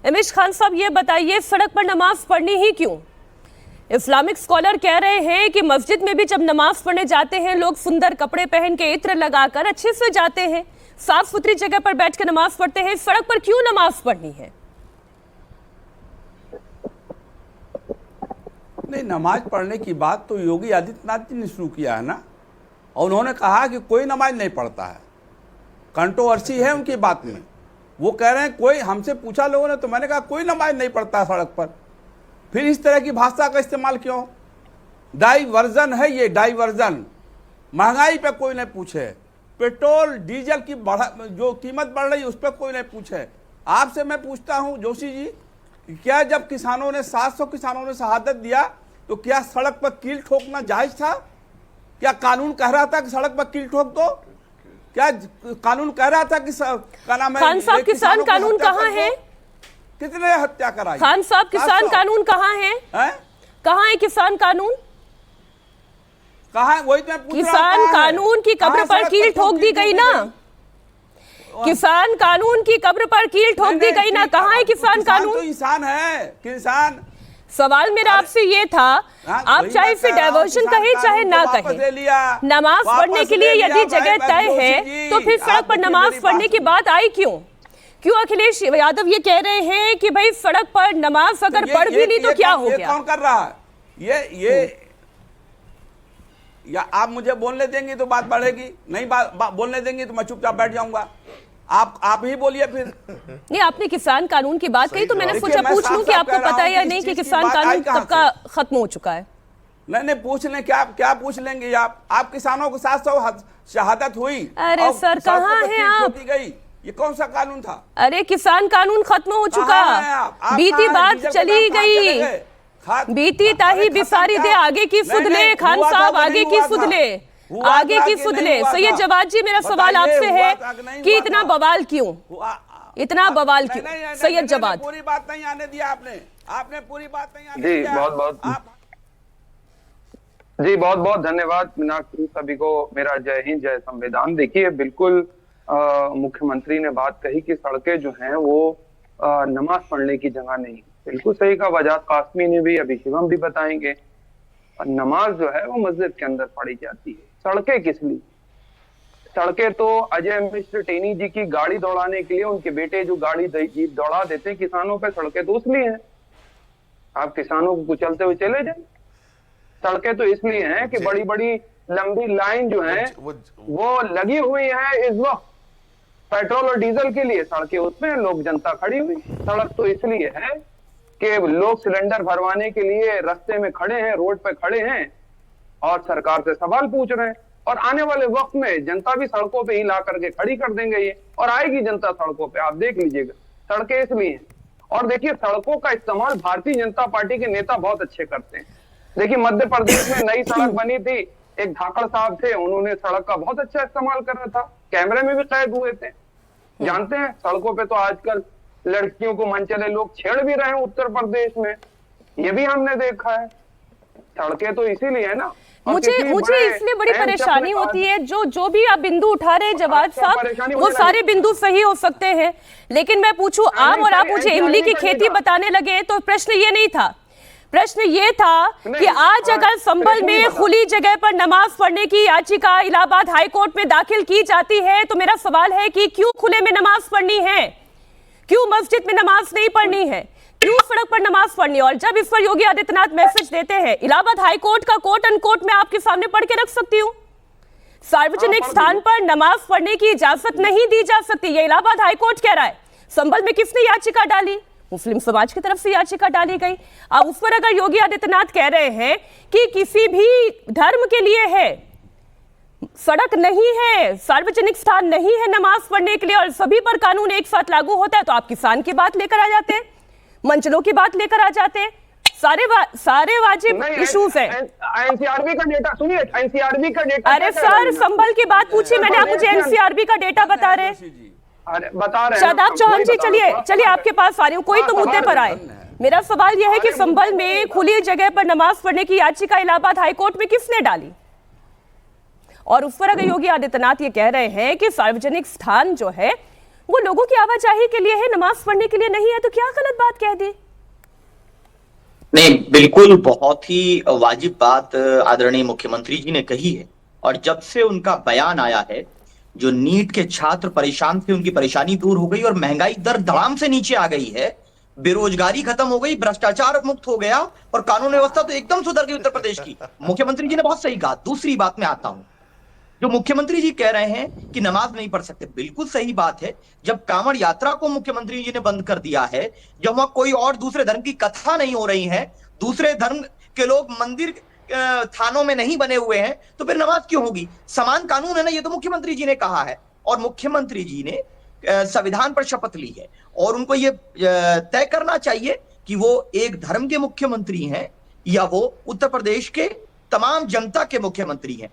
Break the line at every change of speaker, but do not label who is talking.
इमेश खान साहब, ये बताइए सड़क पर नमाज पढ़नी ही क्यों? इस्लामिक स्कॉलर कह रहे हैं कि मस्जिद में भी जब नमाज पढ़ने जाते हैं लोग सुंदर कपड़े पहन के इत्र लगाकर अच्छे से जाते हैं, साफ सुथरी जगह पर बैठ के नमाज पढ़ते हैं, सड़क पर क्यों नमाज पढ़नी है?
नहीं, नमाज पढ़ने की बात तो योगी आदित्यनाथ जी ने शुरू किया है ना, और उन्होंने कहा कि कोई नमाज नहीं पढ़ता है। कंट्रोवर्सी है उनकी बात में। वो कह रहे हैं कोई, हमसे पूछा लोगों ने तो मैंने कहा कोई नमाज नहीं पढ़ता सड़क पर। फिर इस तरह की भाषा का इस्तेमाल क्यों? डाइवर्जन है ये, डाइवर्जन। महंगाई पे कोई नहीं पूछे, पेट्रोल डीजल की जो कीमत बढ़ रही है उस पर कोई नहीं पूछे। आपसे मैं पूछता हूं जोशी जी, क्या जब किसानों ने 700 किसानों ने शहादत दिया तो क्या सड़क पर कील ठोकना जायज था? क्या कानून कह रहा था कि सड़क पर कील ठोक दो? क्या कानून कह रहा था कि क्या नाम है,
खान साहब किसान कानून कहाँ है?
कितने हत्या कराई?
खान साहब किसान कानून कहाँ है? कहाँ है किसान कानून?
कहाँ है? वही तो मैं पूछ रहा हूं,
किसान कानून की कब्र पर कील ठोक दी गई ना। किसान कानून की कब्र पर कील ठोक दी गई ना। कहाँ है किसान कानून?
तो इंसान है, किसान।
सवाल मेरा आपसे ये था, आप चाहे इसे डाइवर्जन कहे चाहे ना कहे, नमाज पढ़ने के लिए यदि जगह तय है तो फिर सड़क पर नमाज पढ़ने की बात आई क्यों? क्यों अखिलेश यादव ये कह रहे हैं कि भाई सड़क पर नमाज अगर पढ़ भी ली तो क्या हो गया?
कौन कर रहा है ये? या आप मुझे बोलने देंगे तो बात बढ़ेगी, नहीं बोलने देंगे तो मैं चुपचाप बैठ जाऊंगा। आप ही बोलिए फिर।
नहीं, आपने किसान कानून की बात कही तो मैंने सोचा पूछ लूं कि आपको पता है या नहीं कि किसान कानून कब का खत्म हो चुका है।
नहीं, पूछ लें, क्या पूछ लेंगे आप किसानों को 700 शहादत हुई।
अरे सर, कहाँ हैं आप?
ये कौन सा कानून था?
अरे किसान कानून खत्म हो चुका, बीती बात चली गई, बीती ताही बिसारी दे, आगे की सुध ले खान साहब, आगे की सुध ले, आगे की सुध ले। सैयद जवाद जी, मेरा सवाल आपसे है कि इतना बवाल क्यों, इतना बवाल क्यों? सैयद जवाद,
पूरी बात नहीं आने दिया आपने पूरी बात नहीं आने दिया।
बहुत बहुत धन्यवाद मीनाक्षी। सभी को मेरा जय हिंद, जय संविधान। देखिए, बिल्कुल मुख्यमंत्री ने बात कही कि सड़कें जो हैं वो नमाज पढ़ने की जगह नहीं। बिल्कुल सही कहा वजाद कासमी ने भी, अभी शिवम भी बताएंगे। नमाज जो है वो मस्जिद के अंदर पढ़ी जाती है, सड़कें किस लिए? सड़कें तो अजय मिश्र टेनी जी की गाड़ी दौड़ाने के लिए, उनके बेटे जो गाड़ी जीप दौड़ा देते हैं किसानों पे, सड़कें तो इसलिए हैं आप किसानों को कुचलते हुए चले जाए। सड़कें तो इसलिए हैं कि बड़ी बड़ी लंबी लाइन जो है वो लगी हुई है इस वक्त पेट्रोल और डीजल के लिए। सड़कें उसमें लोग जनता खड़ी हुई। सड़क तो इसलिए है कि लोग सिलेंडर भरवाने के लिए रास्ते में खड़े हैं, रोड पे खड़े हैं और सरकार से सवाल पूछ रहे हैं। और आने वाले वक्त में जनता भी सड़कों पे ही ला करके खड़ी कर देंगे ये, और आएगी जनता सड़कों पे, आप देख लीजिएगा। सड़कें इसलिए हैं। और देखिए, सड़कों का इस्तेमाल भारतीय जनता पार्टी के नेता बहुत अच्छे करते हैं। देखिए, मध्य प्रदेश में नई सड़क बनी थी, एक धाकड़ साहब थे, उन्होंने सड़क का बहुत अच्छा इस्तेमाल कर रहा था, कैमरे में भी कैद हुए थे। जानते हैं, सड़कों पे तो आजकल लड़कियों को मनचले लोग छेड़ भी रहे हैं उत्तर प्रदेश में, ये भी हमने देखा है। सड़कें तो इसीलिए है ना।
मुझे इसलिए बड़ी परेशानी होती है, जो भी आप बिंदु उठा रहे हैं जवाद साहब, वो सारे बिंदु सही हो सकते हैं, लेकिन मैं पूछूं आम और आप मुझे इमली की खेती बताने लगे तो प्रश्न ये नहीं था। प्रश्न ये था कि आज अगर संभल में खुली जगह पर नमाज पढ़ने की याचिका इलाहाबाद हाईकोर्ट में दाखिल की जाती है तो मेरा सवाल है कि क्यों खुले में नमाज पढ़नी है? क्यों मस्जिद में नमाज नहीं पढ़नी है? क्यों सड़क पर नमाज पढ़नी है? और जब इस पर योगी आदित्यनाथ मैसेज देते हैं, इलाहाबाद हाईकोर्ट का कोट अनकोट मैं आपके सामने पढ़ के रख सकती हूँ, सार्वजनिक स्थान पर नमाज पढ़ने की इजाजत नहीं दी जा सकती, ये इलाहाबाद हाईकोर्ट कह रहा है। संभल में किसने याचिका डाली? मुस्लिम समाज की तरफ से याचिका डाली गई। अब उस पर अगर योगी आदित्यनाथ कह रहे हैं कि किसी भी धर्म के लिए है, सड़क नहीं है, सार्वजनिक स्थान नहीं है नमाज पढ़ने के लिए और सभी पर कानून एक साथ लागू होता है, तो आप किसान की बात लेकर आ जाते हैं, मंचलों की बात लेकर आ जाते हैं, सारे वाजिब इश्यूज हैं।
एनसीआरबी का डेटा सुनिए, एनसीआरबी का डेटा।
अरे सर, संभल की बात पूछिए मैंने, आप मुझे एनसीआरबी का डेटा बता रहे हैं।
बता रहे हैं
शादाब चौहान जी, चलिए आपके पास आ रही हूँ, कोई तो मुद्दे पर आए। मेरा सवाल यह है कि संभल में खुली जगह पर नमाज पढ़ने की याचिका इलाहाबाद हाईकोर्ट में किसने डाली? और उस पर अगर योगी आदित्यनाथ ये कह रहे हैं कि सार्वजनिक स्थान जो है वो लोगों की आवाजाही के लिए है, नमाज पढ़ने के लिए नहीं है, तो क्या गलत बात कह दी?
नहीं, बिल्कुल बहुत ही वाजिब बात आदरणीय मुख्यमंत्री जी ने कही है। और जब से उनका बयान आया है, जो नीट के छात्र परेशान थे, उनकी परेशानी दूर हो गई और महंगाई दर धड़ाम से नीचे आ गई है, बेरोजगारी खत्म हो गई, भ्रष्टाचार मुक्त हो गया और कानून व्यवस्था तो एकदम सुधर गई उत्तर प्रदेश की। मुख्यमंत्री जी ने बहुत सही कहा। दूसरी बात में आता हूं, जो मुख्यमंत्री जी कह रहे हैं कि नमाज नहीं पढ़ सकते, बिल्कुल सही बात है। जब कांवड़ यात्रा को मुख्यमंत्री जी ने बंद कर दिया है, जब वहां कोई और दूसरे धर्म की कथा नहीं हो रही है, दूसरे धर्म के लोग मंदिर थानों में नहीं बने हुए हैं, तो फिर नमाज क्यों होगी? समान कानून है ना, ये तो मुख्यमंत्री जी ने कहा है। और मुख्यमंत्री जी ने संविधान पर शपथ ली है और उनको ये तय करना चाहिए कि वो एक धर्म के मुख्यमंत्री हैं या वो उत्तर प्रदेश के तमाम जनता के मुख्यमंत्री हैं।